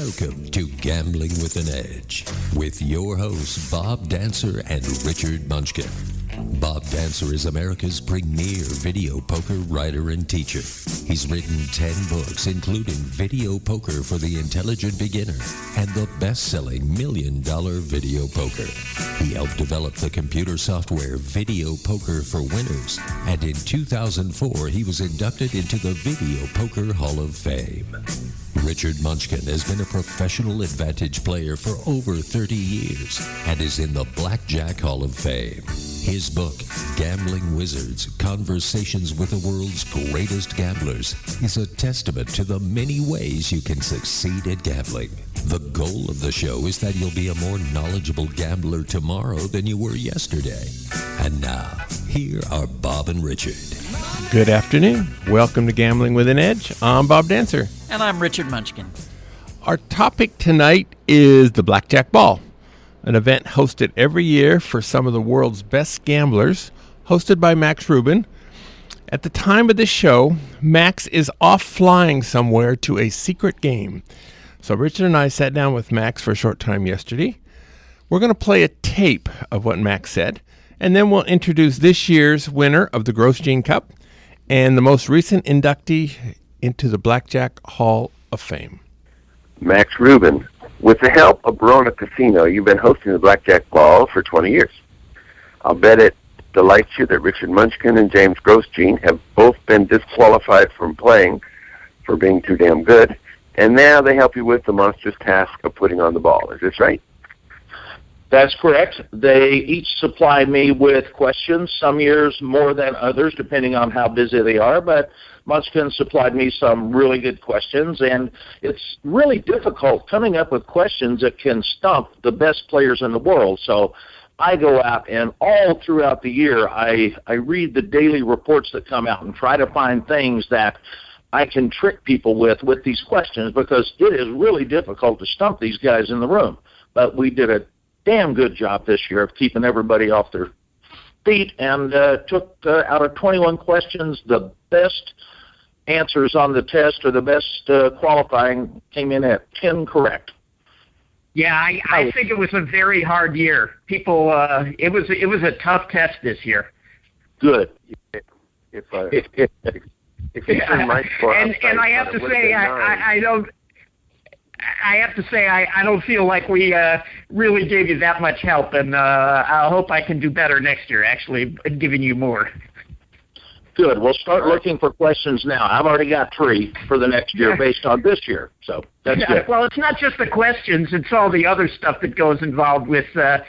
Welcome to Gambling with an Edge with your hosts Bob Dancer and Richard Munchkin. Bob Dancer is America's premier video poker writer and teacher. He's written 10 books, including Video Poker for the Intelligent Beginner and the best-selling $1 Million Video Poker. He helped develop the computer software Video Poker for Winners, and in 2004 he was inducted into the Video Poker Hall of Fame. Richard Munchkin has been a professional advantage player for over 30 years and is in the Blackjack Hall of Fame. His book, Gambling Wizards, Conversations with the World's Greatest Gamblers, is a testament to the many ways you can succeed at gambling. The goal of the show is that you'll be a more knowledgeable gambler tomorrow than you were yesterday. And now, here are Bob and Richard. Good afternoon. Welcome to Gambling with an Edge. I'm Bob Dancer. And I'm Richard Munchkin. Our topic tonight is the Blackjack Ball, an event hosted every year for some of the world's best gamblers, hosted by Max Rubin. At the time of this show, Max is off flying somewhere to a secret game. So Richard and I sat down with Max for a short time yesterday. We're going to play a tape of what Max said, and then we'll introduce this year's winner of the Gross Gene Cup and the most recent inductee into the Blackjack Hall of Fame. Max Rubin, with the help of Barona Casino, you've been hosting the Blackjack Ball for 20 years. I'll bet it delights you that Richard Munchkin and James Grosjean have both been disqualified from playing for being too damn good, and now they help you with the monstrous task of putting on the ball. Is this right? That's correct. They each supply me with questions, some years more than others, depending on how busy they are, but Munchkin supplied me some really good questions, and it's really difficult coming up with questions that can stump the best players in the world. So I go out, and all throughout the year, I read the daily reports that come out and try to find things that I can trick people with these questions, because it is really difficult to stump these guys in the room. But we did a damn good job this year of keeping everybody off their feet, and took out of 21 questions, the best answers on the test, or the best qualifying, came in at 10 correct. Yeah, I think it was a very hard year. People, it was a tough test this year. Good. If you turn my score and I have to say, I don't feel like we really gave you that much help, and I hope I can do better next year, actually, giving you more. Good. We'll start looking for questions now. I've already got 3 for the next year based on this year, so that's good. Well, it's not just the questions. It's all the other stuff that goes involved with, I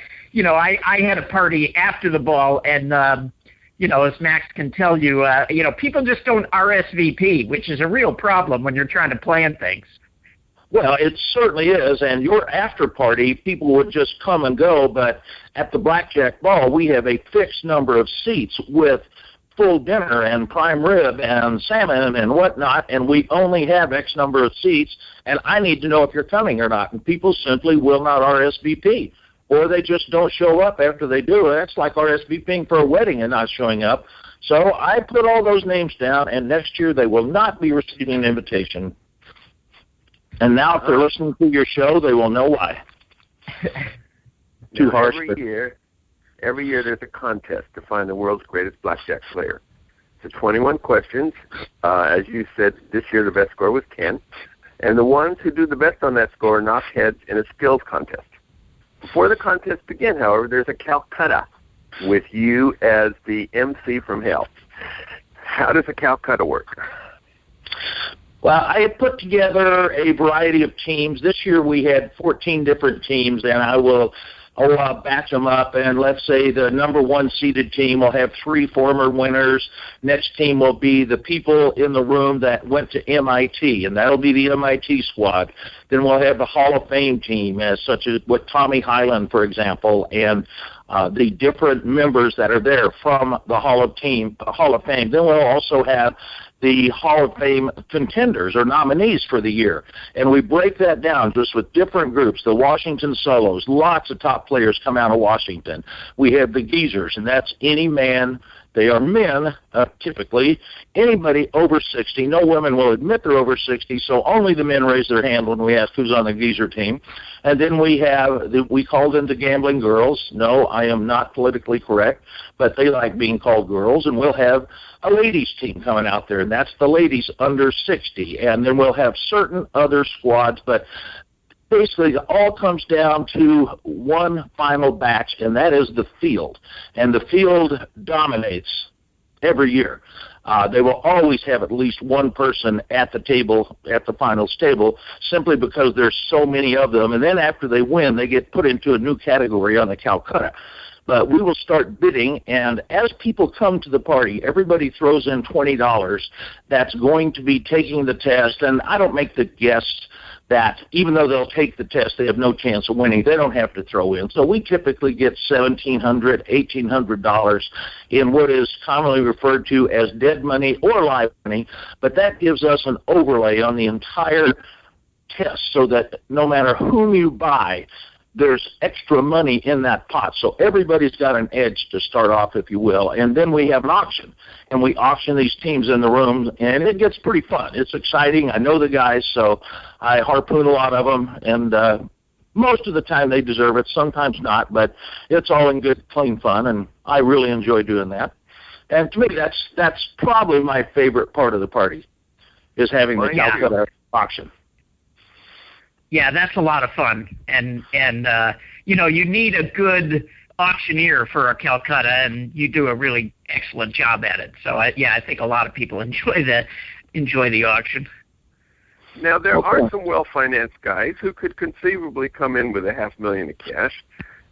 had a party after the ball, and, as Max can tell you, people just don't RSVP, which is a real problem when you're trying to plan things. Well, it certainly is, and your after party, people would just come and go, but at the Blackjack Ball, we have a fixed number of seats with full dinner and prime rib and salmon and whatnot, and we only have X number of seats, and I need to know if you're coming or not, and people simply will not RSVP, or they just don't show up after they do. That's like RSVPing for a wedding and not showing up. So I put all those names down, and next year they will not be receiving an invitation. And now if they're listening to your show, they will know why. Too harsh. Every year there's a contest to find the world's greatest blackjack player. So 21 questions. As you said, this year the best score was 10. And the ones who do the best on that score knock heads in a skills contest. Before the contest begins, however, there's a Calcutta with you as the MC from hell. How does a Calcutta work? Well, I had put together a variety of teams. This year we had 14 different teams, and I'll batch them up, and let's say the number 1 seeded team will have 3 former winners. Next team will be the people in the room that went to MIT, and that'll be the MIT squad. Then we'll have the Hall of Fame team, such as with Tommy Highland, for example, and the different members that are there from the Hall of Fame. Then we'll also have the Hall of Fame contenders or nominees for the year. And we break that down just with different groups. The Washington Solos, lots of top players come out of Washington. We have the Geezers, and that's any man They are men, typically. Anybody over 60. No women will admit they're over 60, so only the men raise their hand when we ask who's on the geezer team. And then we called in the gambling girls. No, I am not politically correct, but they like being called girls. And we'll have a ladies team coming out there, and that's the ladies under 60. And then we'll have certain other squads, but basically, it all comes down to one final batch, and that is the field. And the field dominates every year. They will always have at least one person at the table, at the finals table, simply because there's so many of them. And then after they win, they get put into a new category on the Calcutta. But we will start bidding, and as people come to the party, everybody throws in $20 that's going to be taking the test. And I don't make the guess that even though they'll take the test, they have no chance of winning. They don't have to throw in. So we typically get $1,700, $1,800 in what is commonly referred to as dead money or live money, but that gives us an overlay on the entire test so that no matter whom you buy, there's extra money in that pot. So everybody's got an edge to start off, if you will. And then we have an auction, and we auction these teams in the room, and it gets pretty fun. It's exciting. I know the guys, so I harpoon a lot of them, and most of the time they deserve it, sometimes not, but it's all in good, clean fun, and I really enjoy doing that. And to me, that's probably my favorite part of the party, is having the Calcutta auction. Yeah, that's a lot of fun, and you know, you need a good auctioneer for a Calcutta, and you do a really excellent job at it. So I think a lot of people enjoy the auction. Now there are some well-financed guys who could conceivably come in with $500,000 in cash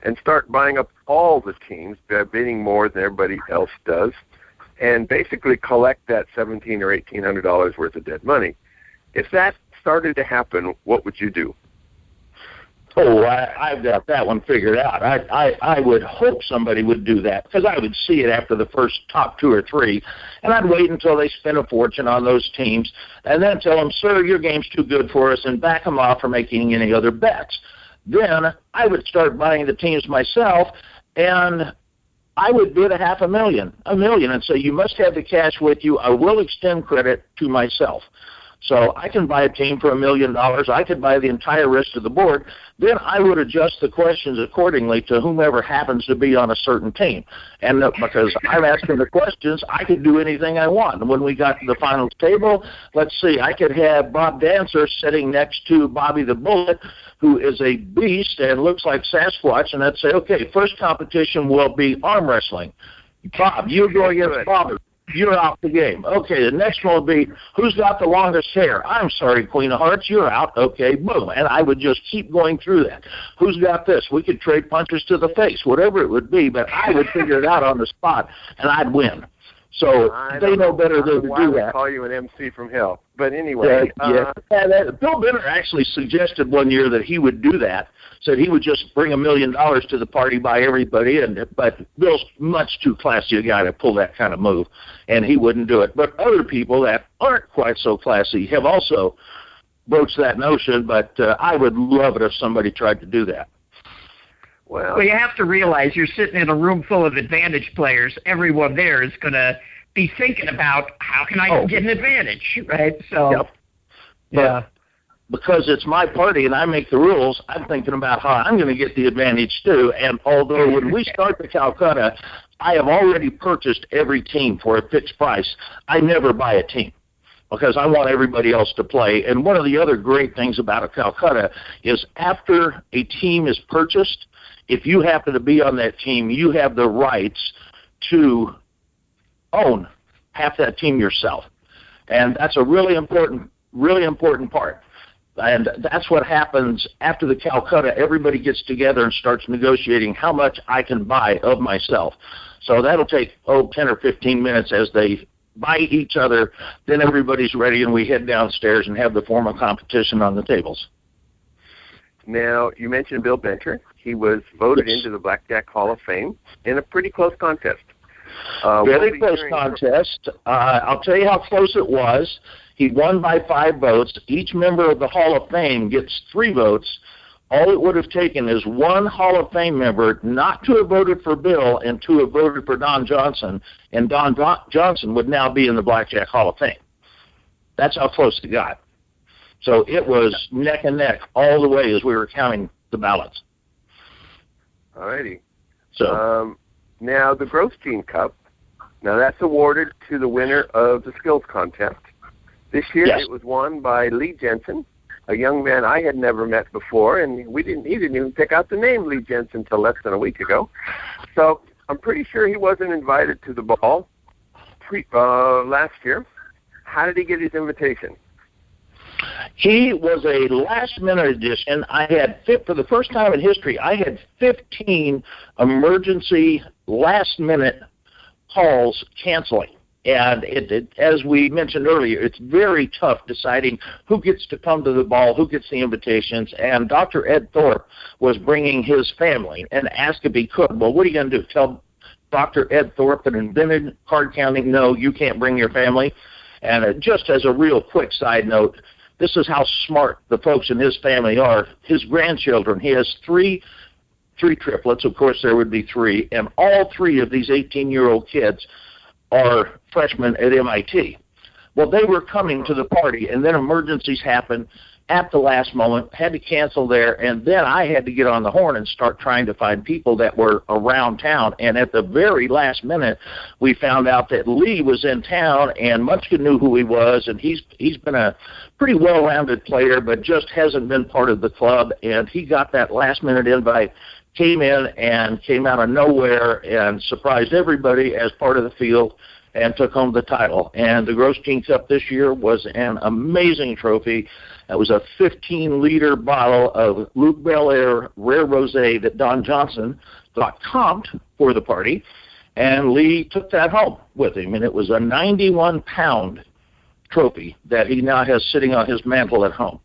and start buying up all the teams, bidding more than everybody else does, and basically collect that $1,700 or $1,800 worth of dead money. If that started to happen, what would you do? Oh, I've got that one figured out. I would hope somebody would do that, because I would see it after the first top 2 or 3, and I'd wait until they spend a fortune on those teams, and then tell them, sir, your game's too good for us, and back them off from making any other bets. Then I would start buying the teams myself, and I would bid $500,000, $1 million, and say, you must have the cash with you. I will extend credit to myself. So I can buy a team for $1 million. I could buy the entire rest of the board. Then I would adjust the questions accordingly to whomever happens to be on a certain team. And because I'm asking the questions, I could do anything I want. And when we got to the finals table, let's see, I could have Bob Dancer sitting next to Bobby the Bullet, who is a beast and looks like Sasquatch, and I'd say, okay, first competition will be arm wrestling. Bob, you go against Bobby. You're out the game. Okay, the next one will be, who's got the longest hair? I'm sorry, Queen of Hearts, you're out. Okay, boom. And I would just keep going through that. Who's got this? We could trade punches to the face, whatever it would be, but I would figure it out on the spot, and I'd win. So they know better than to do that. I call you an MC from hell. But anyway. Bill Benner actually suggested one year that he would do that, said he would just bring $1 million to the party, buy everybody in. But Bill's much too classy a guy to pull that kind of move, and he wouldn't do it. But other people that aren't quite so classy have also broached that notion, but I would love it if somebody tried to do that. Well, you have to realize you're sitting in a room full of advantage players. Everyone there is going to be thinking about, how can I get an advantage, right? So, yeah. Because it's my party and I make the rules, I'm thinking about how I'm going to get the advantage too. And although when we start the Calcutta, I have already purchased every team for a fixed price, I never buy a team, because I want everybody else to play. And one of the other great things about a Calcutta is after a team is purchased, if you happen to be on that team, you have the rights to own half that team yourself. And that's a really important part. And that's what happens after the Calcutta. Everybody gets together and starts negotiating how much I can buy of myself. So that'll take, 10 or 15 minutes as they buy each other. Then everybody's ready, and we head downstairs and have the formal competition on the tables. Now, you mentioned Bill Bencher. He was voted into the Blackjack Hall of Fame in a pretty close contest. Very close contest. I'll tell you how close it was. He won by 5 votes. Each member of the Hall of Fame gets 3 votes All it would have taken is one Hall of Fame member not to have voted for Bill and to have voted for Don Johnson, and Johnson would now be in the Blackjack Hall of Fame. That's how close it got. So it was neck and neck all the way as we were counting the ballots. All righty. So now the Grosjean Cup, now that's awarded to the winner of the skills contest. This year Yes. it was won by Lee Jenson, a young man I had never met before, and he didn't even pick out the name Lee Jenson until less than a week ago. So I'm pretty sure he wasn't invited to the ball last year. How did he get his invitation? he was a last-minute addition. For the first time in history, I had 15 emergency last-minute calls canceling. And as we mentioned earlier, it's very tough deciding who gets to come to the ball, who gets the invitations. And Dr. Ed Thorpe was bringing his family and asked if he could. Well, what are you going to do? Tell Dr. Ed Thorpe that invented card counting, no, you can't bring your family? And just as a real quick side note, this is how smart the folks in his family are. His grandchildren, he has three triplets. Of course, there would be three. And all three of these 18-year-old kids are freshmen at MIT. Well, they were coming to the party, and then emergencies happened at the last moment, had to cancel there, and then I had to get on the horn and start trying to find people that were around town. And at the very last minute, we found out that Lee was in town, and Munchkin knew who he was, and he's been a pretty well-rounded player, but just hasn't been part of the club, and he got that last-minute invite, came in and came out of nowhere and surprised everybody as part of the field and took home the title. And the Grosjean Cup this year was an amazing trophy. It was a 15-liter bottle of Luke Belair Rare Rosé that Don Johnson got comped for the party, and Lee took that home with him. And it was a 91-pound trophy that he now has sitting on his mantle at home.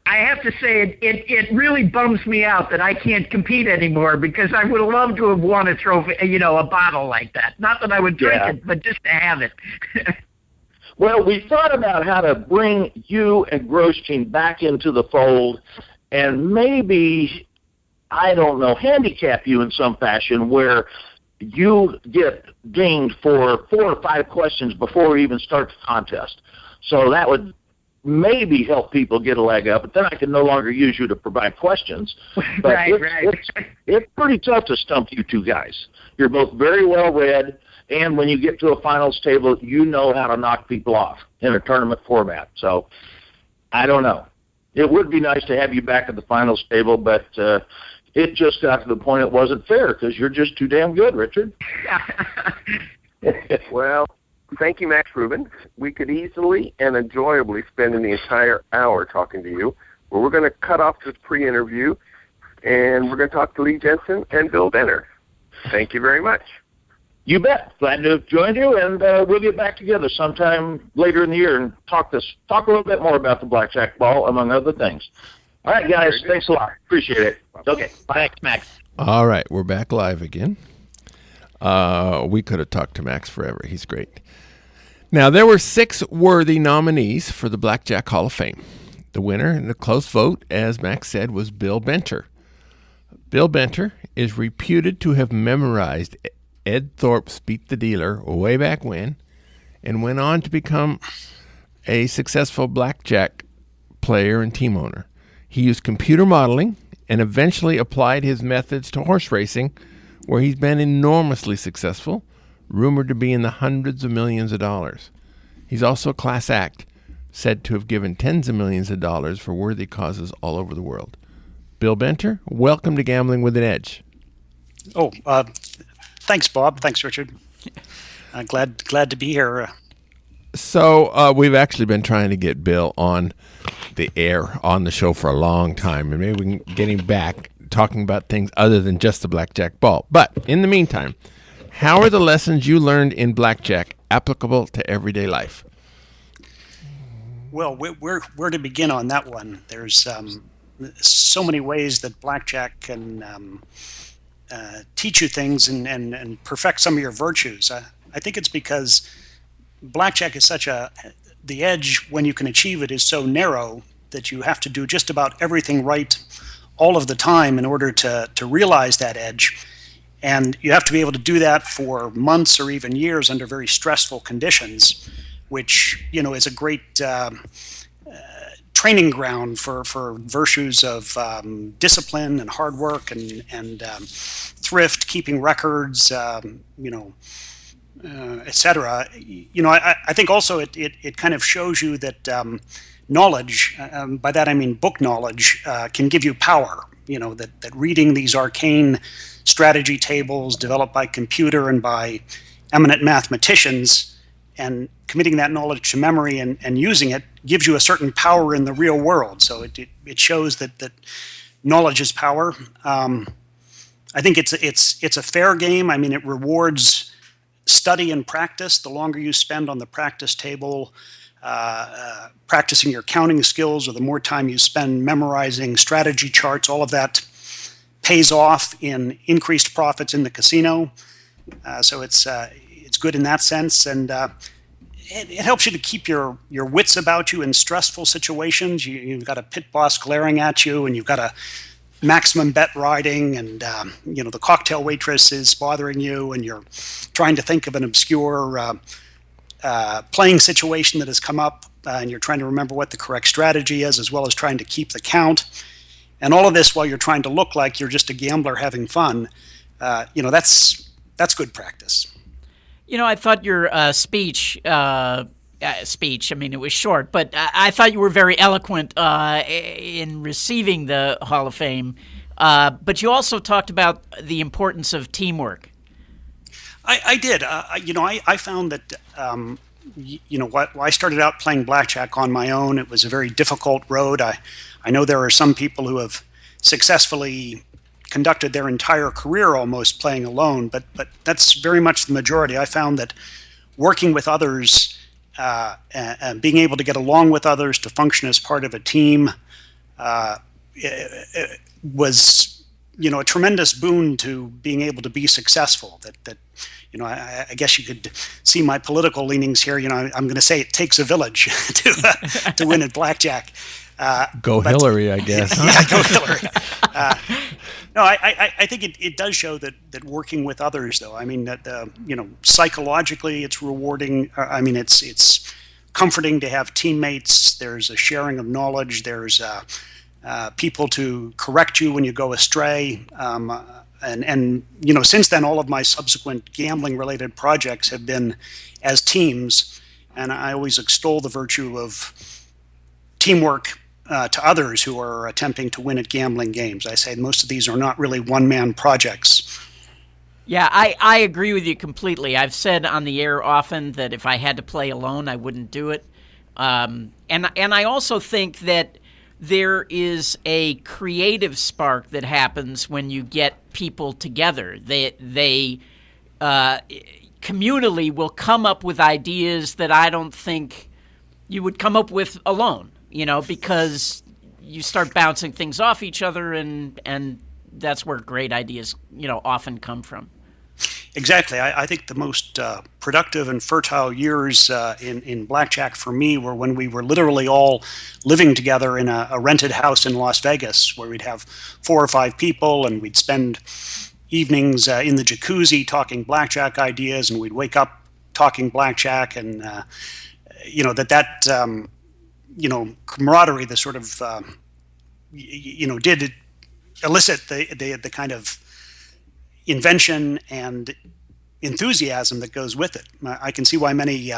I have to say, it really bums me out that I can't compete anymore, because I would have loved to have won a trophy, a bottle like that. Not that I would drink it, but just to have it. Well, we thought about how to bring you and Grosjean back into the fold and maybe, I don't know, handicap you in some fashion where you get dinged for 4 or 5 questions before we even start the contest. So that would maybe help people get a leg up, but then I can no longer use you to provide questions. But it's pretty tough to stump you two guys. You're both very well read, and when you get to a finals table, you know how to knock people off in a tournament format. So I don't know. It would be nice to have you back at the finals table, but it just got to the point it wasn't fair because you're just too damn good, Richard. Well, thank you, Max Rubin. We could easily and enjoyably spend the entire hour talking to you. Well, we're going to cut off this pre-interview, and we're going to talk to Lee Jenson and Bill Benner. Thank you very much. You bet. Glad to have joined you, and we'll get back together sometime later in the year and talk a little bit more about the Blackjack Ball, among other things. All right, guys. Thanks a lot. Appreciate it. Okay. Bye, Max. All right. We're back live again. We could have talked to Max forever. He's great. Now, there were 6 worthy nominees for the Blackjack Hall of Fame. The winner in a close vote, as Max said, was Bill Benner. Bill Benner is reputed to have memorized Ed Thorpe's Beat the Dealer way back when, and went on to become a successful blackjack player and team owner. He used computer modeling and eventually applied his methods to horse racing, where he's been enormously successful, rumored to be in the hundreds of millions of dollars. He's also a class act, said to have given tens of millions of dollars for worthy causes all over the world. Bill Benner, welcome to Gambling with an Edge. Oh, thanks, Bob. Thanks, Richard. Glad to be here. So we've actually been trying to get Bill on the air on the show for a long time, and maybe we can get him back talking about things other than just the Blackjack Ball. But in the meantime, how are the lessons you learned in blackjack applicable to everyday life? Well, where to begin on that one? There's so many ways that blackjack can teach you things and perfect some of your virtues. I think it's because blackjack is the edge when you can achieve it is so narrow that you have to do just about everything right all of the time in order to realize that edge. And you have to be able to do that for months or even years under very stressful conditions, which, is a great training ground for virtues of discipline and hard work and thrift, keeping records, etc. I think also it kind of shows you that knowledge, by that I mean book knowledge, can give you power. That reading these arcane strategy tables developed by computer and by eminent mathematicians and committing that knowledge to memory and using it gives you a certain power in the real world. So it shows that knowledge is power. I think it's a fair game. I mean, it rewards study and practice. The longer you spend on the practice table, practicing your counting skills, or the more time you spend memorizing strategy charts, all of that pays off in increased profits in the casino. So it's good in that sense, and it helps you to keep your wits about you in stressful situations. You've got a pit boss glaring at you, and you've got a maximum bet riding, and the cocktail waitress is bothering you, and you're trying to think of an obscure playing situation that has come up, and you're trying to remember what the correct strategy is, as well as trying to keep the count. And all of this while you're trying to look like you're just a gambler having fun. That's good practice. I thought your speech, I mean, it was short, but I thought you were very eloquent in receiving the Hall of Fame. But you also talked about the importance of teamwork. I did. I found that, I started out playing blackjack on my own. It was a very difficult road. I know there are some people who have successfully conducted their entire career almost playing alone, but that's very much the majority. I found that working with others and being able to get along with others to function as part of a team it was a tremendous boon to being able to be successful. That I guess you could see my political leanings here. I'm going to say it takes a village to win at blackjack. Go Hillary, I guess. Yeah, go Hillary. No, I think it does show that working with others, though. I mean, that psychologically it's rewarding. I mean, it's comforting to have teammates. There's a sharing of knowledge. There's people to correct you when you go astray. And since then, all of my subsequent gambling-related projects have been as teams, and I always extol the virtue of teamwork to others who are attempting to win at gambling games. I say most of these are not really one-man projects. Yeah, I agree with you completely. I've said on the air often that if I had to play alone, I wouldn't do it. And I also think that there is a creative spark that happens when you get people together. They communally will come up with ideas that I don't think you would come up with alone, because you start bouncing things off each other, and that's where great ideas, often come from. Exactly. I think the most productive and fertile years in blackjack for me were when we were literally all living together in a rented house in Las Vegas, where we'd have 4 or 5 people, and we'd spend evenings in the jacuzzi talking blackjack ideas, and we'd wake up talking blackjack, and camaraderie, the sort of did elicit the kind of invention and enthusiasm that goes with it. I can see why many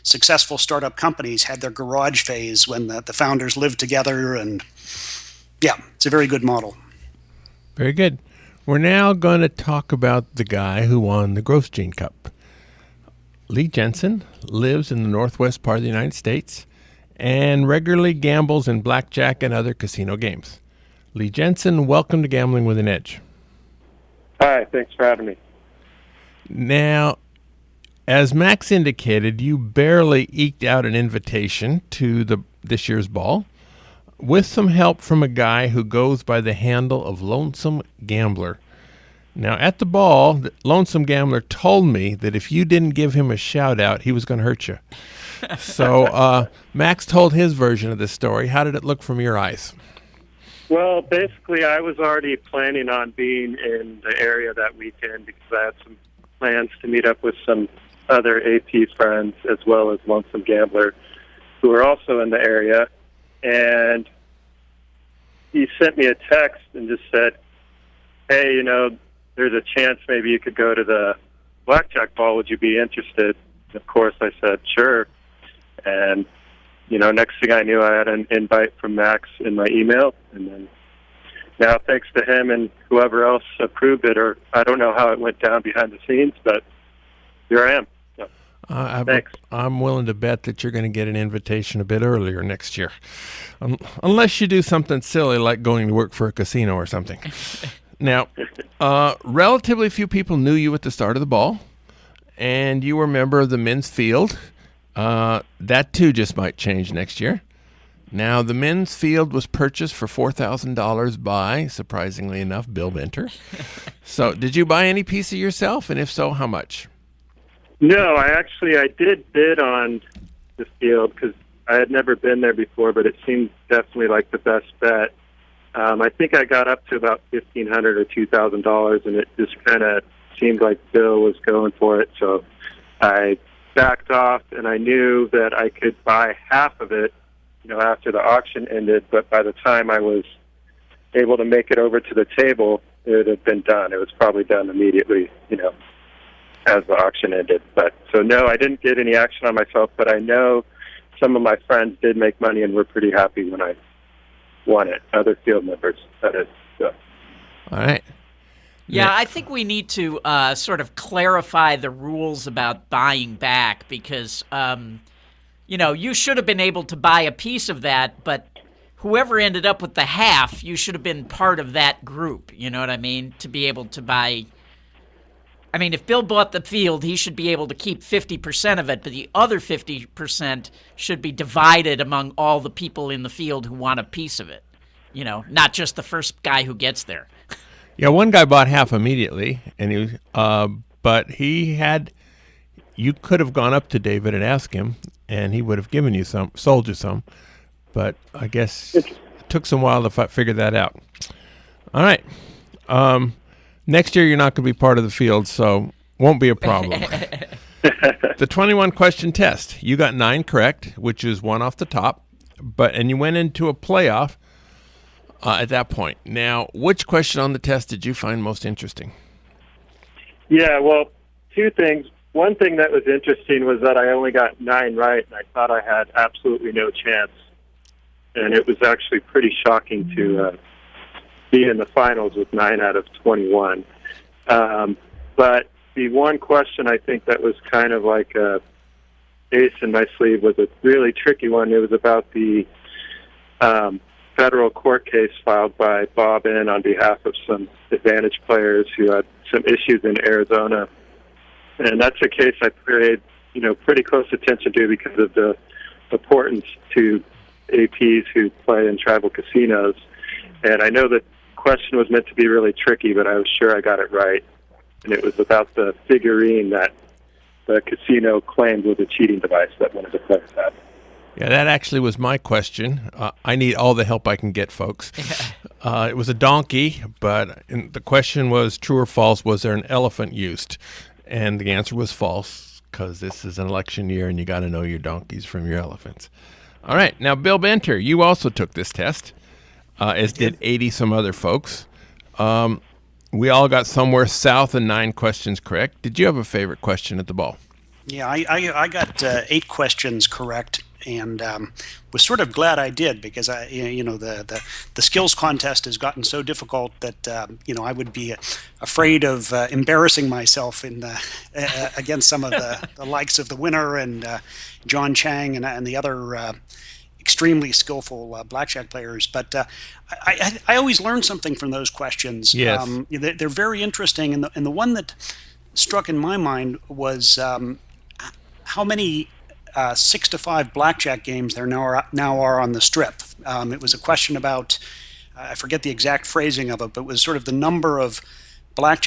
successful startup companies had their garage phase when the founders lived together, and yeah, it's a very good model. Very good. We're now going to talk about the guy who won the Grosjean Cup. Lee Jenson lives in the northwest part of the United States and regularly gambles in blackjack and other casino games. Lee Jenson, welcome to Gambling with an Edge. Hi, thanks for having me. Now, as Max indicated, you barely eked out an invitation to this year's ball with some help from a guy who goes by the handle of Lonesome Gambler. Now, at the ball, the Lonesome Gambler told me that if you didn't give him a shout-out, he was going to hurt you. So Max told his version of this story. How did it look from your eyes? Well, basically, I was already planning on being in the area that weekend because I had some plans to meet up with some other AP friends as well as Lonesome Gambler who were also in the area. And he sent me a text and just said, hey, there's a chance maybe you could go to the Blackjack Ball. Would you be interested? And of course, I said, sure. And next thing I knew, I had an invite from Max in my email, and then now, thanks to him and whoever else approved it, or I don't know how it went down behind the scenes, but here I am. So, thanks. I'm willing to bet that you're going to get an invitation a bit earlier next year, unless you do something silly like going to work for a casino or something. Now, relatively few people knew you at the start of the ball, and you were a member of the men's field. That too just might change next year. Now, the men's field was purchased for $4,000 by, surprisingly enough, Bill Venter. So, did you buy any piece of yourself, and if so, how much? No, I did bid on the field because I had never been there before, but it seemed definitely like the best bet. I think I got up to about $1,500 or $2,000, and it just kind of seemed like Bill was going for it. So I backed off, and I knew that I could buy half of it, after the auction ended. But by the time I was able to make it over to the table, it would have been done. It was probably done immediately, as the auction ended. But so no, I didn't get any action on myself, but I know some of my friends did make money and were pretty happy when I won it. Other field members, that is. So. All right. Yeah, I think we need to sort of clarify the rules about buying back because, you should have been able to buy a piece of that, but whoever ended up with the half, you should have been part of that group, you know what I mean, to be able to buy. I mean, if Bill bought the field, he should be able to keep 50% of it, but the other 50% should be divided among all the people in the field who want a piece of it, not just the first guy who gets there. Yeah, one guy bought half immediately, and you could have gone up to David and asked him, and he would have given you some, sold you some, but I guess it took some while to figure that out. All right. Next year, you're not going to be part of the field, so won't be a problem. The 21-question test. You got 9 correct, which is 1 off the top, and you went into a playoff at that point. Now, which question on the test did you find most interesting? Yeah, well, 2 things. One thing that was interesting was that I only got 9 right, and I thought I had absolutely no chance. And it was actually pretty shocking to be in the finals with 9 out of 21. But the one question I think that was kind of like a ace in my sleeve was a really tricky one. It was about the federal court case filed by Bob N. on behalf of some advantage players who had some issues in Arizona. And that's a case I paid, pretty close attention to because of the importance to APs who play in tribal casinos. And I know the question was meant to be really tricky, but I was sure I got it right. And it was about the figurine that the casino claimed was a cheating device that one of the players had. Yeah, that actually was my question. I need all the help I can get, folks. It was a donkey, but the question was true or false, was there an elephant used? And the answer was false, because this is an election year and you got to know your donkeys from your elephants. All right. Now, Bill Venter, you also took this test, as did 80 some other folks. We all got somewhere south of 9 questions correct. Did you have a favorite question at the ball? Yeah, I got 8 questions correct, and was sort of glad I did because the skills contest has gotten so difficult that I would be afraid of embarrassing myself in against some of the likes of the winner and John Chang and the other extremely skillful blackjack players. But I always learn something from those questions. Yes. They're very interesting, and the one that struck in my mind was how many 6-to-5 blackjack games there now are on the strip. It was a question about, I forget the exact phrasing of it, but it was sort of the number of live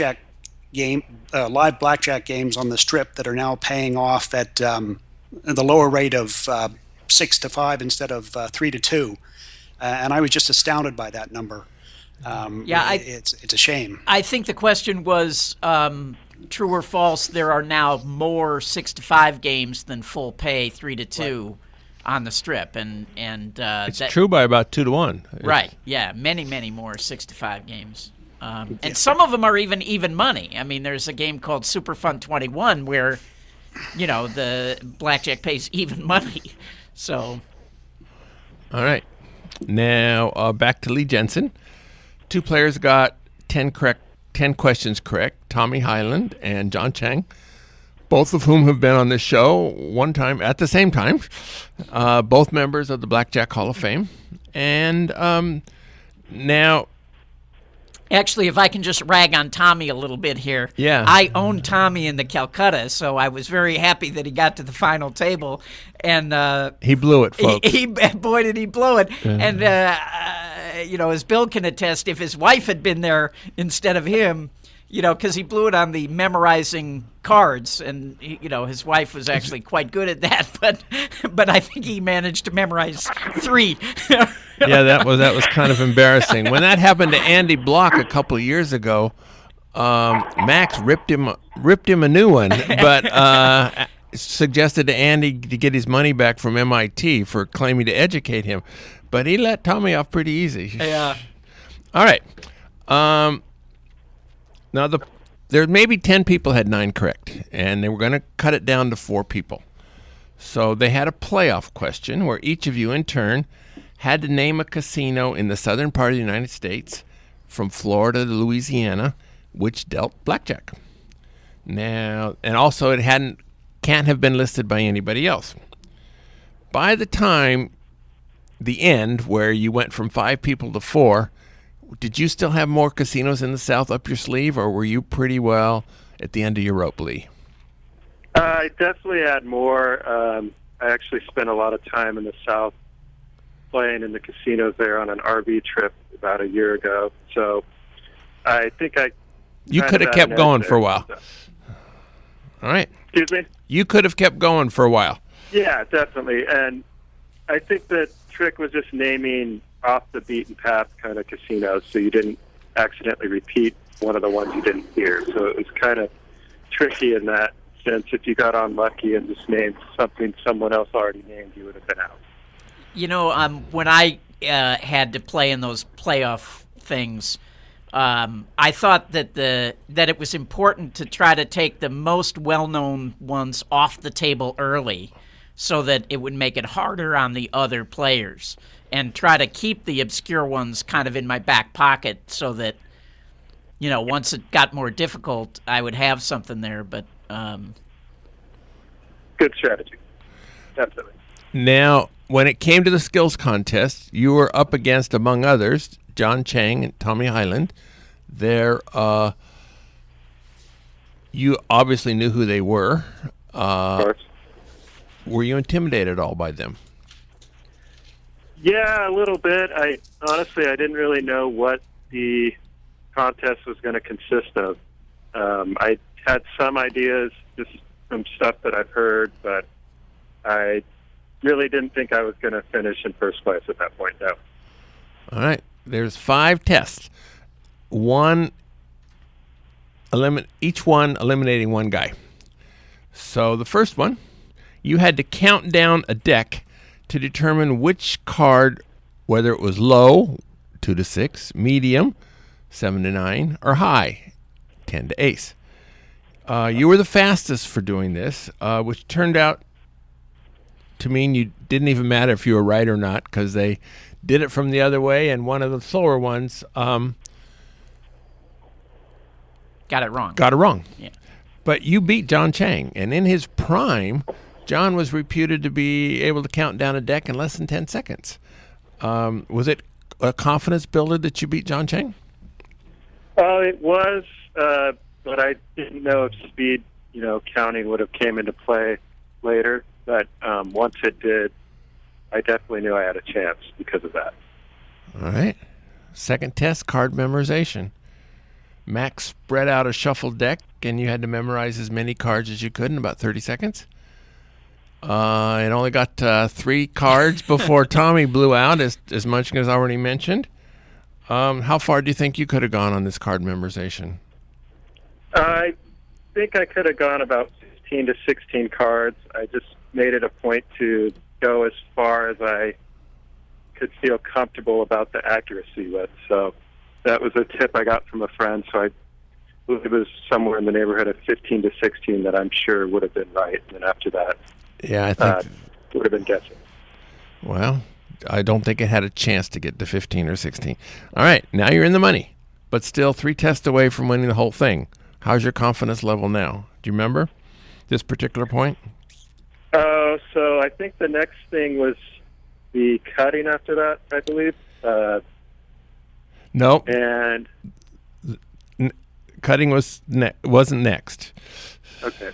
blackjack games on the strip that are now paying off at the lower rate of 6-5 instead of 3-2, and I was just astounded by that number. It's a shame. I think the question was true or false. There are now more 6-5 games than full pay 3-2 on the Strip, and it's true by about 2-1. Right? Yeah, many more 6-5 games. And some of them are even money. I mean, there's a game called Super Fun 21 where, the blackjack pays even money. So, all right. Now back to Lee Jenson. 2 players got 10 questions correct. Tommy Highland and John Chang, both of whom have been on this show one time at the same time. Both members of the Blackjack Hall of Fame. And now... Actually, if I can just rag on Tommy a little bit here. Yeah. I owned Tommy in the Calcutta, so I was very happy that he got to the final table. And he blew it, folks. Boy, did he blow it. And, as Bill can attest, if his wife had been there instead of him, because he blew it on the memorizing cards, and his wife was actually quite good at that, but I think he managed to memorize 3. Yeah, that was kind of embarrassing. When that happened to Andy Block a couple of years ago, Max ripped him a new one, but suggested to Andy to get his money back from MIT for claiming to educate him, but he let Tommy off pretty easy. Yeah. All right. Now, there maybe 10 people had 9 correct, and they were going to cut it down to 4 people. So they had a playoff question where each of you, in turn, had to name a casino in the southern part of the United States, from Florida to Louisiana, which dealt blackjack. Now, and also it can't have been listed by anybody else. By the time the end, where you went from 5 people to 4, did you still have more casinos in the South up your sleeve, or were you pretty well at the end of your rope, Lee? I definitely had more. I actually spent a lot of time in the South playing in the casinos there on an RV trip about a year ago. So I think you could have kept going for a while. So. All right. Excuse me? You could have kept going for a while. Yeah, definitely. And I think the trick was just naming off the beaten path kind of casinos so you didn't accidentally repeat one of the ones you didn't hear. So it was kind of tricky in that sense. If you got unlucky and just named something someone else already named, you would have been out. When I had to play in those playoff things, I thought that it was important to try to take the most well-known ones off the table early so that it would make it harder on the other players, and try to keep the obscure ones kind of in my back pocket so that, once it got more difficult, I would have something there. But good strategy. Definitely. Now, when it came to the skills contest, you were up against, among others, John Chang and Tommy Highland. You obviously knew who they were. Of course. Were you intimidated at all by them? Yeah, a little bit. I didn't really know what the contest was going to consist of. I had some ideas just from stuff that I've heard, but I really didn't think I was going to finish in first place at that point, no. All right. There's 5 tests. Each one eliminating one guy. So the first one, you had to count down a deck to determine which card, whether it was low, 2 to 6, medium, 7 to 9, or high, 10 to ace. You were the fastest for doing this, which turned out to mean you didn't even matter if you were right or not, because they did it from the other way, and one of the slower ones got it wrong. Yeah. But you beat John Chang, and in his prime, John was reputed to be able to count down a deck in less than 10 seconds. Was it a confidence builder that you beat John Chang? It was, but I didn't know if speed, counting would have came into play later. But once it did, I definitely knew I had a chance because of that. All right. Second test, card memorization. Max spread out a shuffled deck, and you had to memorize as many cards as you could in about 30 seconds. It only got 3 cards before Tommy blew out, as Munchkin has already mentioned. How far do you think you could have gone on this card memorization? I think I could have gone about 15 to 16 cards. I just made it a point to go as far as I could feel comfortable about the accuracy with. So that was a tip I got from a friend. So it was somewhere in the neighborhood of 15 to 16 that I'm sure would have been right. And then after that, yeah, I think would have been guessing. Well, I don't think it had a chance to get to 15 or 16. All right, now you're in the money, but still 3 tests away from winning the whole thing. How's your confidence level now? Do you remember this particular point? So I think the next thing was the cutting after that, I believe. No. And cutting wasn't next. Okay.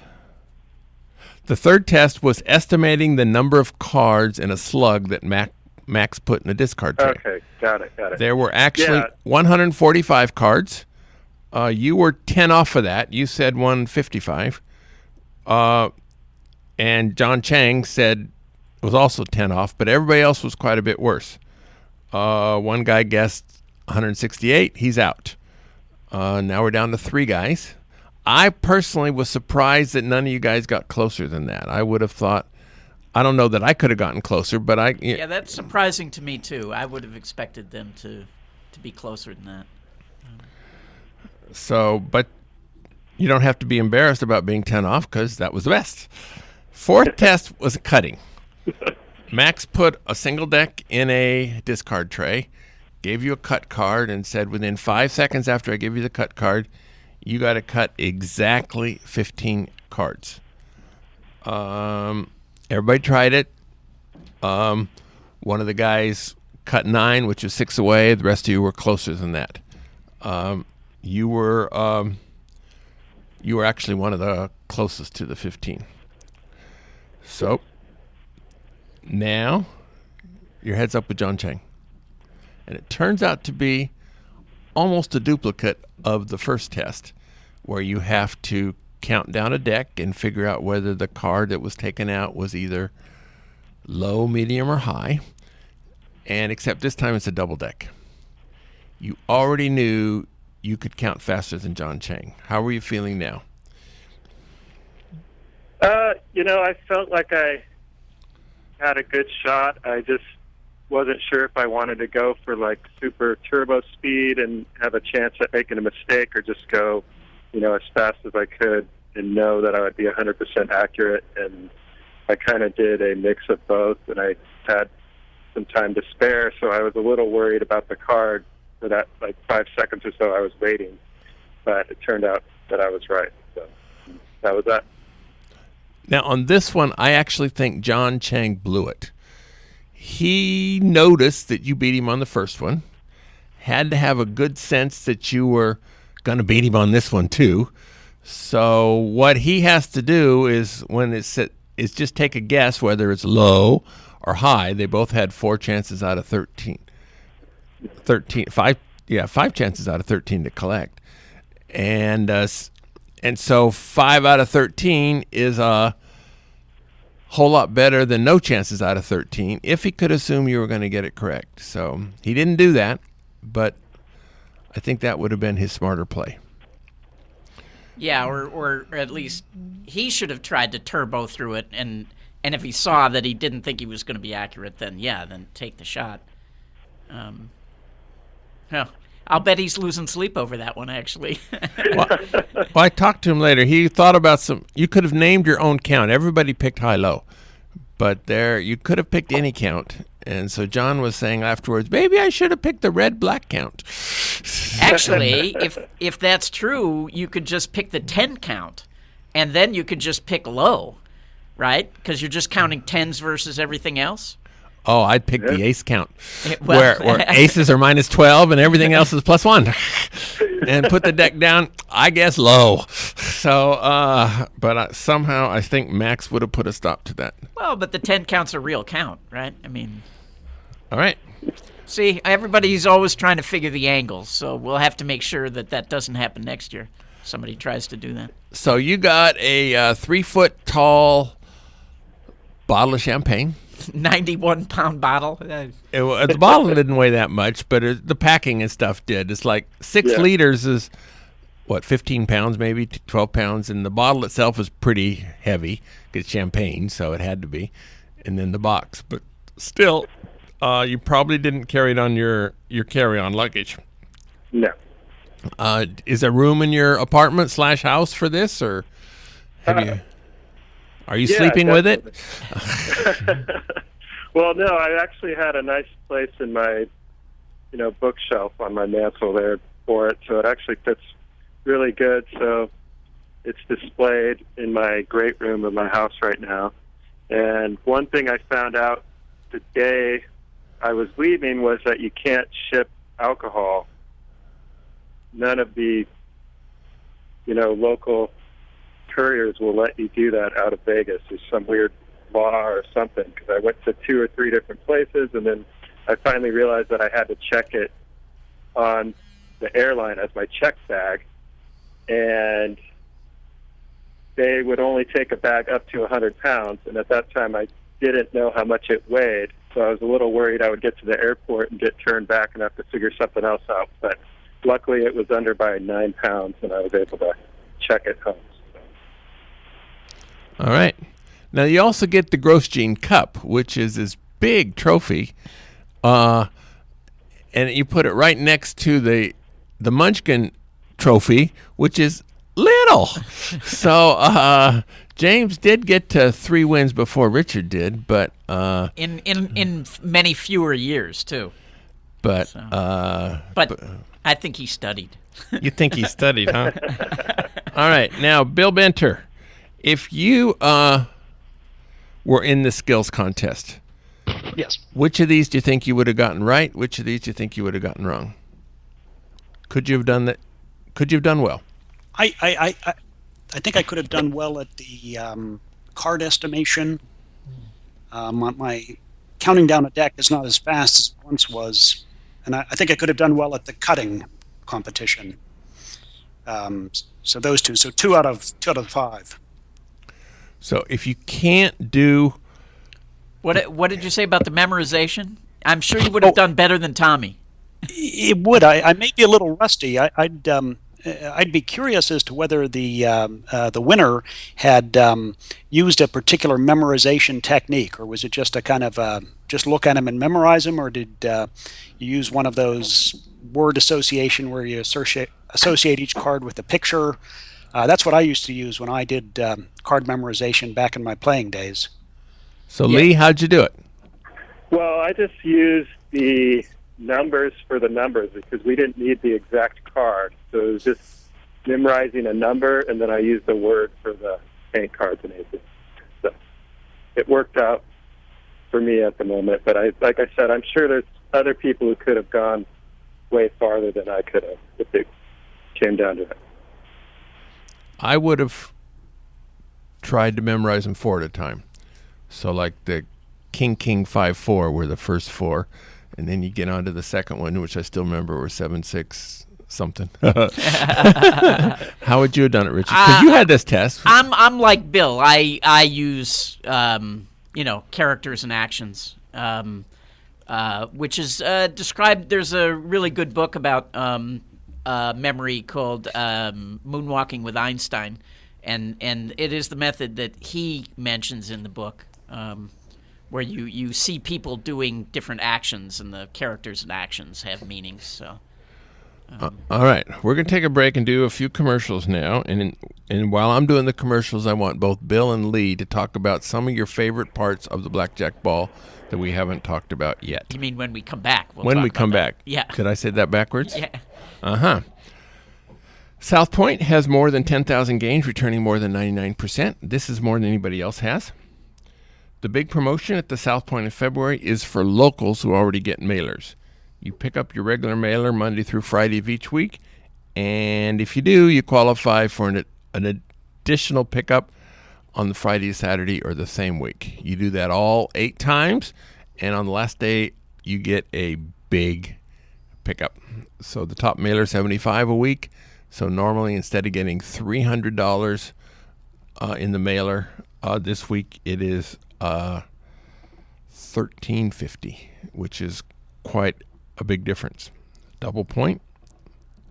The third test was estimating the number of cards in a slug that Max put in the discard tray. Okay, got it. There were actually 145 cards. You were 10 off of that. You said 155. And John Chang said was also 10 off, but everybody else was quite a bit worse. One guy guessed 168. He's out. Now we're down to 3 guys. I personally was surprised that none of you guys got closer than that. I would have thought, I don't know that I could have gotten closer, but Yeah, that's surprising to me, too. I would have expected them to be closer than that. So, but you don't have to be embarrassed about being 10 off because that was the best. Fourth test was cutting. Max put a single deck in a discard tray, gave you a cut card, and said within 5 seconds after I give you the cut card, you got to cut exactly 15 cards. Everybody tried it. One of the guys cut 9, which was 6 away. The rest of you were closer than that. You were actually one of the closest to the 15. So now your head's up with John Chang. And it turns out to be almost a duplicate of the first test, where you have to count down a deck and figure out whether the card that was taken out was either low, medium, or high. And except this time it's a double deck. You already knew you could count faster than John Chang. How were you feeling now? I felt like I had a good shot. I just wasn't sure if I wanted to go for like super turbo speed and have a chance at making a mistake, or just go, as fast as I could and know that I would be 100% accurate. And I kind of did a mix of both, and I had some time to spare, so I was a little worried about the card for that 5 seconds or so I was waiting. But it turned out that I was right. So that was that. Now, on this one, I actually think John Chang blew it. He noticed that you beat him on the first one, had to have a good sense that you were going to beat him on this one too. So what he has to do is, when it's set, is just take a guess whether it's low or high. They both had 4 chances out of 13. 5 chances out of 13 to collect. And so 5 out of 13 is a whole lot better than no chances out of 13 if he could assume you were going to get it correct. So he didn't do that, but I think that would have been his smarter play. Yeah, or at least he should have tried to turbo through it, and if he saw that he didn't think he was going to be accurate, then take the shot. I'll bet he's losing sleep over that one, actually. Well, I talked to him later. He thought about you could have named your own count. Everybody picked high-low, but you could have picked any count. And so John was saying afterwards, maybe I should have picked the red-black count. Actually, if that's true, you could just pick the 10 count, and then you could just pick low, right? Because you're just counting 10s versus everything else. Oh, I'd pick the ace count, where aces are minus 12 and everything else is plus 1. And put the deck down, I guess, low. So, but somehow I think Max would have put a stop to that. Well, but the 10 count's a real count, right? I mean... All right. See, everybody's always trying to figure the angles, so we'll have to make sure that doesn't happen next year. Somebody tries to do that. So you got a 3-foot tall bottle of champagne. 91-pound bottle. The bottle didn't weigh that much, but the packing and stuff did. It's like 6 liters is, 15 pounds, maybe 12 pounds, and the bottle itself is pretty heavy. It's champagne, so it had to be. And then the box. But still, you probably didn't carry it on your carry-on luggage. No. Is there room in your apartment / house for this, or are you sleeping with it? Well, no, I actually had a nice place in my, bookshelf on my mantle there for it, so it actually fits really good. So it's displayed in my great room of my house right now. And one thing I found out the day I was leaving was that you can't ship alcohol. None of the, local couriers will let you do that out of Vegas. There's some weird law or something, because I went to 2 or 3 different places, and then I finally realized that I had to check it on the airline as my check bag, and they would only take a bag up to 100 pounds, and at that time I didn't know how much it weighed, so I was a little worried I would get to the airport and get turned back and have to figure something else out. But luckily it was under by 9 pounds, and I was able to check it home. All right. Now you also get the Grosjean Cup, which is this big trophy, and you put it right next to the Munchkin trophy, which is little. So James did get to 3 wins before Richard did, but in many fewer years too. But but I think he studied. You think he studied, huh? All right. Now, Bill Benter, if you were in the skills contest, Yes. which of these do you think you would have gotten right? Which of these do you think you would have gotten wrong? Could you have done that? Could you have done well? I think I could have done well at the card estimation. My counting down a deck is not as fast as it once was, and I think I could have done well at the cutting competition. So those two. So 2 out of 5. So if you can't do... What did you say about the memorization? I'm sure you would have done better than Tommy. It would. I may be a little rusty. I'd be curious as to whether the winner had used a particular memorization technique, or was it just a kind of just look at them and memorize them, or did you use one of those word association where you associate each card with a picture? That's what I used to use when I did card memorization back in my playing days. So Lee, how'd you do it? Well, I just used the numbers for the numbers because we didn't need the exact card. So it was just memorizing a number, and then I used the word for the paint cards and everything. So it worked out for me at the moment. But like I said, I'm sure there's other people who could have gone way farther than I could have if it came down to it. I would have tried to memorize them 4 at a time. So like the King 5-4 were the first 4, and then you get on to the second one, which I still remember were 7-6 something. How would you have done it, Richard? Because you had this test. I'm like Bill. I use characters and actions, which is described. There's a really good book about memory called Moonwalking with Einstein, and it is the method that he mentions in the book, where you see people doing different actions, and the characters and actions have meanings. So. All right, we're going to take a break and do a few commercials now. And while I'm doing the commercials, I want both Bill and Lee to talk about some of your favorite parts of the Blackjack Ball that we haven't talked about yet. You mean when we come back? When we come back. Yeah. Did I say that backwards? Yeah. Uh-huh. South Point has more than 10,000 games, returning more than 99%. This is more than anybody else has. The big promotion at the South Point in February is for locals who already get mailers. You pick up your regular mailer Monday through Friday of each week, and if you do, you qualify for an additional pickup on the Friday, Saturday, or the same week. You do that all 8 times, and on the last day, you get a big pickup. So the top mailer is $75 a week. So normally, instead of getting $300 in the mailer, this week it is $13.50, which is quite a big difference. Double point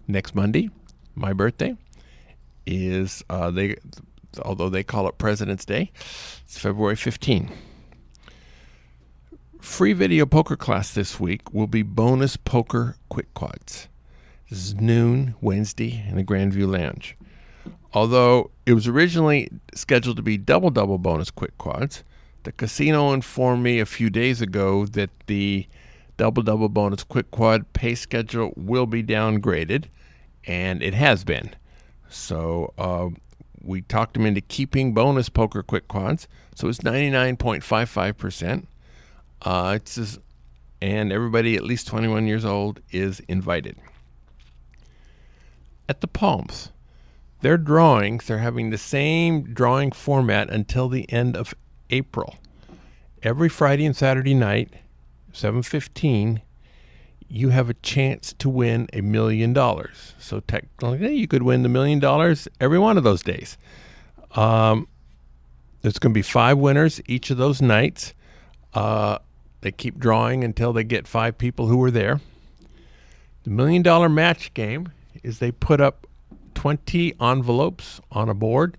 next Monday, my birthday, is although they call it President's Day, it's February 15. Free video poker class this week will be bonus poker quick quads. This is noon Wednesday in the Grandview Lounge. Although it was originally scheduled to be double bonus quick quads, the casino informed me a few days ago that the double bonus quick quad pay schedule will be downgraded, and it has been. So we talked them into keeping bonus poker quick quads. So it's 99.55%. And everybody at least 21 years old is invited. At the Palms, their drawings, they're having the same drawing format until the end of April. Every Friday and Saturday night, 7:15, you have a chance to win $1 million. So technically, you could win the $1 million every one of those days. There's going to be 5 winners each of those nights. They keep drawing until they get 5 people who were there. The $1 million match game is they put up 20 envelopes on a board.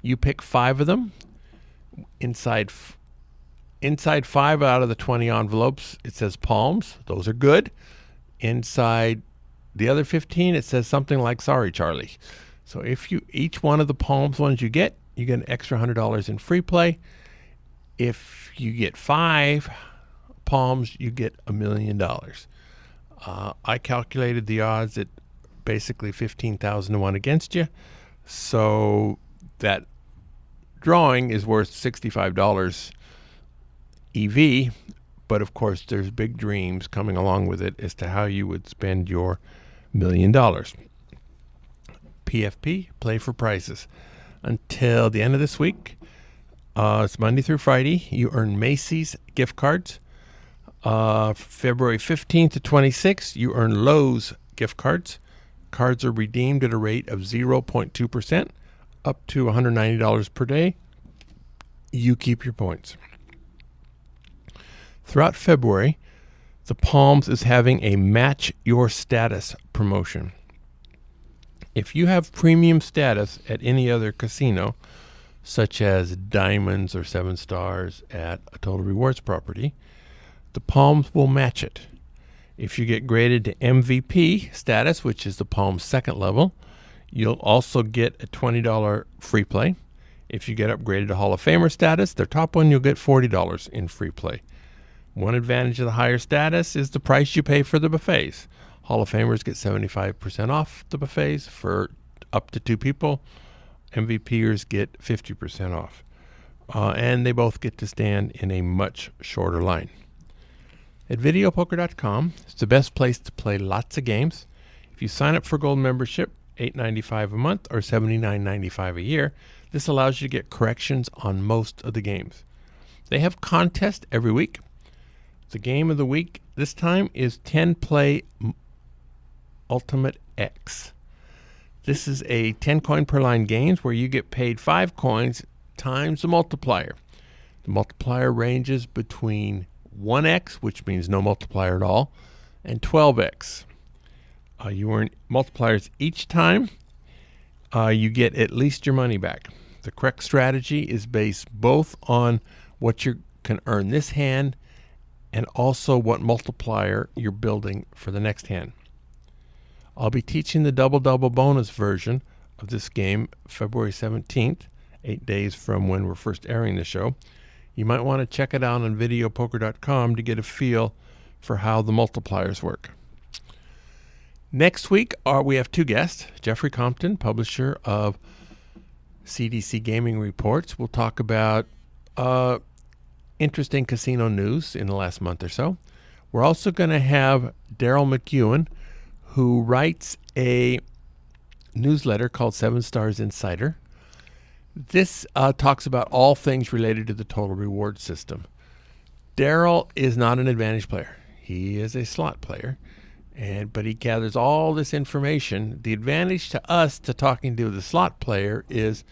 You pick 5 of them. Inside 5 out of the 20 envelopes, it says Palms. Those are good. Inside the other 15, it says something like Sorry, Charlie. So if each one of the Palms ones you get an extra $100 in free play. If you get 5 Palms, you get $1 million. I calculated the odds at basically 15,000 to 1 against you. So that drawing is worth $65 EV, but of course there's big dreams coming along with it as to how you would spend your $1 million. PFP, play for prizes. Until the end of this week, it's Monday through Friday, you earn Macy's gift cards. February 15th to 26th, you earn Lowe's gift cards. Cards are redeemed at a rate of 0.2%, up to $190 per day. You keep your points. Throughout February, the Palms is having a Match Your Status promotion. If you have premium status at any other casino, such as Diamonds or 7 Stars at a Total Rewards property, the Palms will match it. If you get graded to MVP status, which is the Palms second level, you'll also get a $20 free play. If you get upgraded to Hall of Famer status, their top one, you'll get $40 in free play. One advantage of the higher status is the price you pay for the buffets. Hall of Famers get 75% off the buffets for up to 2 people. MVPers get 50% off. And they both get to stand in a much shorter line. At videopoker.com, it's the best place to play lots of games. If you sign up for gold membership, $8.95 a month or $79.95 a year, this allows you to get corrections on most of the games. They have contests every week. The game of the week this time is 10-play Ultimate X. This is a 10 coin per line games where you get paid 5 coins times the multiplier. The multiplier ranges between 1x, which means no multiplier at all, and 12x. You earn multipliers each time. You get at least your money back. The correct strategy is based both on what you can earn this hand and also what multiplier you're building for the next hand. I'll be teaching the double bonus version of this game February 17th, 8 days from when we're first airing the show. You might want to check it out on videopoker.com to get a feel for how the multipliers work. Next week, we have 2 guests. Jeffrey Compton, publisher of CDC Gaming Reports. We'll talk about interesting casino news in the last month or so. We're also going to have Daryl McEwen, who writes a newsletter called 7 Stars Insider. This talks about all things related to the total reward system. Daryl is not an advantage player. He is a slot player, but he gathers all this information. The advantage to us to talking to the slot player is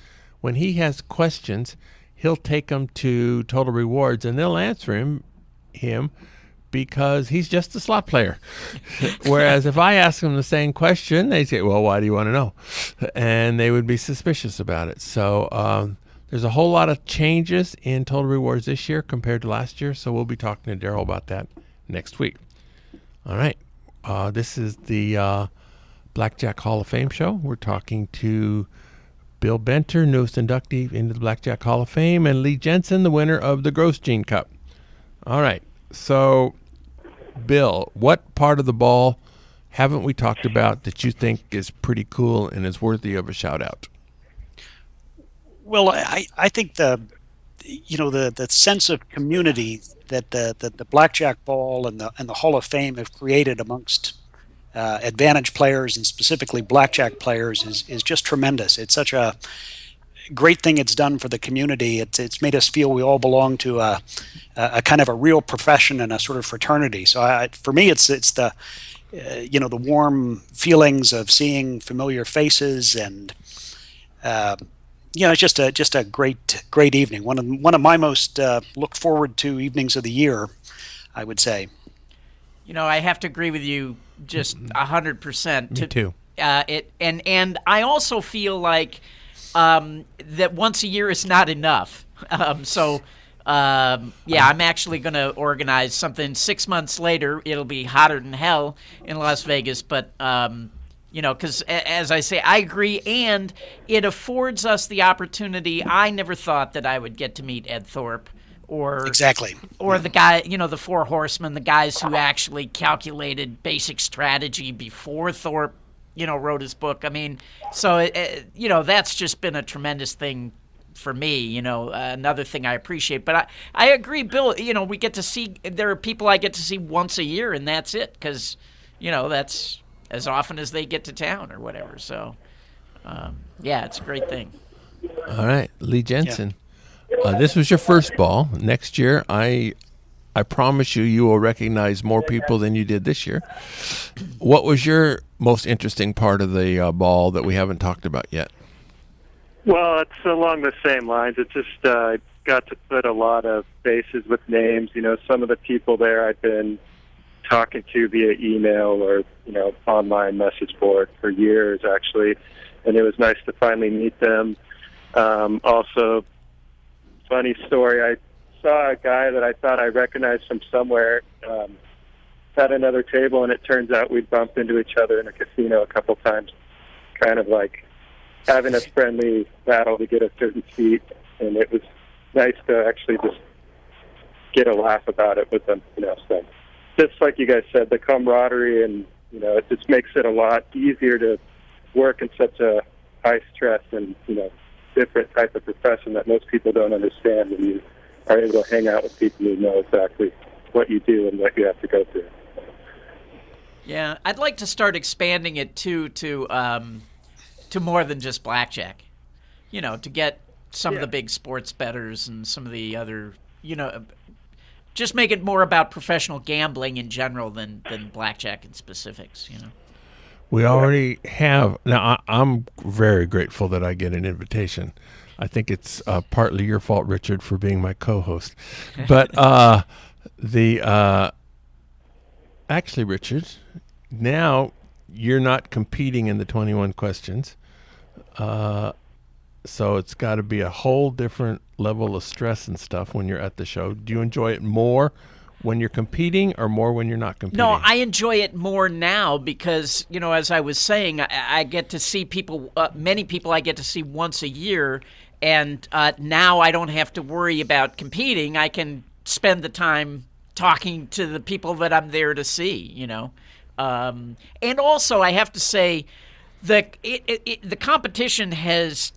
when he has questions, he'll take them to Total Rewards, and they'll answer him because he's just a slot player. Whereas if I ask them the same question, they say, well, why do you want to know? And they would be suspicious about it. So there's a whole lot of changes in Total Rewards this year compared to last year, so we'll be talking to Daryl about that next week. All right. This is the Blackjack Hall of Fame show. We're talking to Bill Benter, newest inductee into the Blackjack Hall of Fame, and Lee Jenson, the winner of the Grosjean Cup. All right. So, Bill, what part of the ball haven't we talked about that you think is pretty cool and is worthy of a shout out? Well, I think the sense of community that the Blackjack Ball and the Hall of Fame have created amongst advantage players and specifically blackjack players is just tremendous. It's such a great thing it's done for the community. It's made us feel we all belong to a kind of a real profession and a sort of fraternity. So for me, it's the the warm feelings of seeing familiar faces and it's just a great evening. One of my most looked forward to evenings of the year, I would say. I have to agree with you just 100%. Me too. And I also feel like that once a year is not enough. I'm actually going to organize something 6 months later. It'll be hotter than hell in Las Vegas, but because as I say, I agree, and it affords us the opportunity. I never thought that I would get to meet Ed Thorpe or the guy, the Four Horsemen, the guys who actually calculated basic strategy before Thorpe, wrote his book. I mean, so that's just been a tremendous thing for me. Another thing I appreciate. But I agree, Bill. We get to see, there are people I get to see once a year, and that's it, because that's as often as they get to town or whatever. So, it's a great thing. All right, Lee Jensen. Yeah. This was your first ball. Next year, I promise you will recognize more people than you did this year. What was your most interesting part of the ball that we haven't talked about yet? Well, it's along the same lines. It just got to put a lot of faces with names. Some of the people there I'd been talking to via email or online message board for years, actually, and it was nice to finally meet them. Also, funny story, I saw a guy that I thought I recognized from somewhere at another table, and it turns out we'd bumped into each other in a casino a couple times, kind of like having a friendly battle to get a certain seat, and it was nice to actually just get a laugh about it with them, so just like you guys said, the camaraderie, and it just makes it a lot easier to work in such a high stress and different type of profession that most people don't understand when you are able to hang out with people who know exactly what you do and what you have to go through. Yeah, I'd like to start expanding it too to more than just blackjack. To get some of the big sports bettors and some of the other, just make it more about professional gambling in general than blackjack in specifics, We already have. Now, I'm very grateful that I get an invitation. I think it's partly your fault, Richard, for being my co-host. But actually, Richard, now you're not competing in the 21 questions. So it's got to be a whole different level of stress and stuff when you're at the show. Do you enjoy it more when you're competing or more when you're not competing? No, I enjoy it more now because, as I was saying, I get to see people, many people I get to see once a year, and now I don't have to worry about competing. I can spend the time talking to the people that I'm there to see, And also, I have to say, the competition has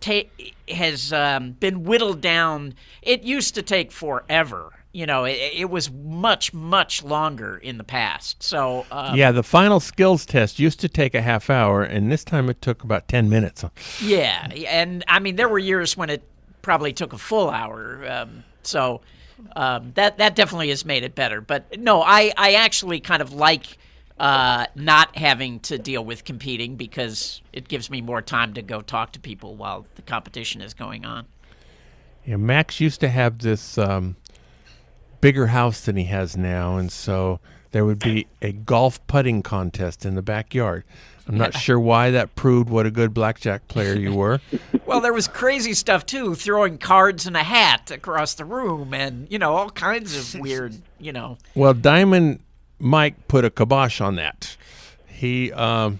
been whittled down. It used to take forever. It was much, much longer in the past. So the final skills test used to take a half hour, and this time it took about 10 minutes. Yeah, and I mean there were years when it probably took a full hour. That definitely has made it better. But no, I actually kind of like not having to deal with competing because it gives me more time to go talk to people while the competition is going on. Yeah, Max used to have this bigger house than he has now, and so there would be a golf putting contest in the backyard. I'm not sure why that proved what a good blackjack player you were. Well, there was crazy stuff, too, throwing cards in a hat across the room and, all kinds of weird, Well, Diamond Mike put a kibosh on that. He... not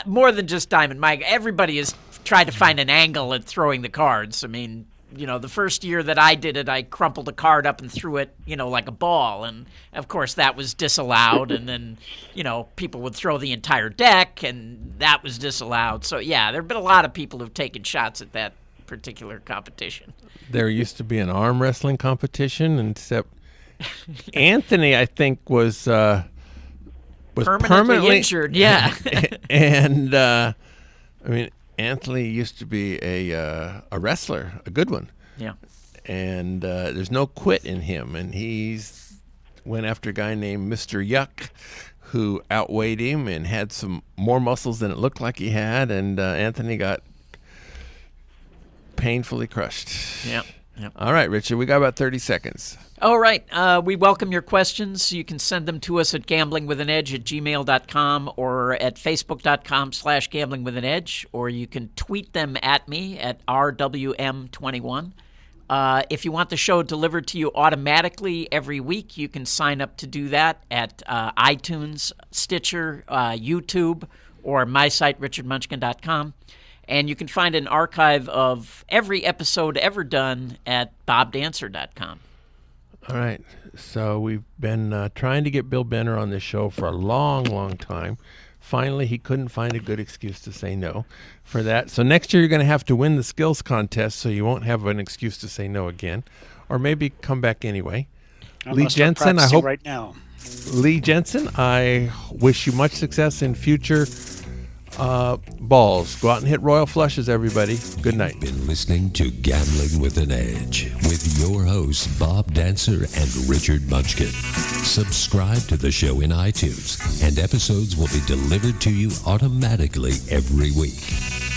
more than just Diamond Mike. Everybody has tried to find an angle at throwing the cards. I mean, the first year that I did it, I crumpled a card up and threw it, like a ball. And, of course, that was disallowed. And then, people would throw the entire deck, and that was disallowed. So, yeah, there have been a lot of people who've taken shots at that particular competition. There used to be an arm wrestling competition, except Anthony, I think, was permanently injured, yeah. And, Anthony used to be a wrestler, a good one. Yeah. And there's no quit in him. And he's went after a guy named Mr. Yuck, who outweighed him and had some more muscles than it looked like he had. And Anthony got painfully crushed. Yeah. All right, Richard, we got about 30 seconds. All right. We welcome your questions. You can send them to us at gamblingwithanedge@gmail.com or at facebook.com/gamblingwithanedge, or you can tweet them at me at RWM21. If you want the show delivered to you automatically every week, you can sign up to do that at iTunes, Stitcher, YouTube, or my site, richardmunchkin.com. And you can find an archive of every episode ever done at bobdancer.com. All right. So we've been trying to get Bill Benner on this show for a long, long time. Finally, he couldn't find a good excuse to say no for that. So next year, you're going to have to win the skills contest so you won't have an excuse to say no again. Or maybe come back anyway. Lee Jenson, I hope. Right now. Lee Jenson, I wish you much success in future balls. Go out and hit royal flushes, everybody. Good night. Been listening to Gambling with an Edge with your hosts Bob Dancer and Richard Munchkin. Subscribe to the show in iTunes, and episodes will be delivered to you automatically every week.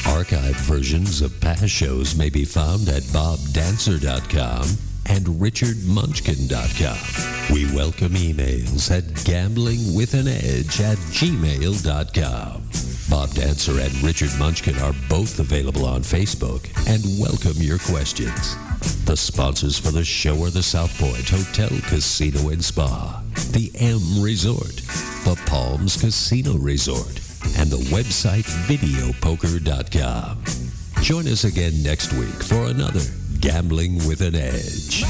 Archived versions of past shows may be found at bobdancer.com and richardmunchkin.com. We welcome emails at gamblingwithanedge@gmail.com. Bob Dancer and Richard Munchkin are both available on Facebook and welcome your questions. The sponsors for the show are the South Point Hotel, Casino and Spa, the M Resort, the Palms Casino Resort, and the website videopoker.com. Join us again next week for another Gambling with an Edge.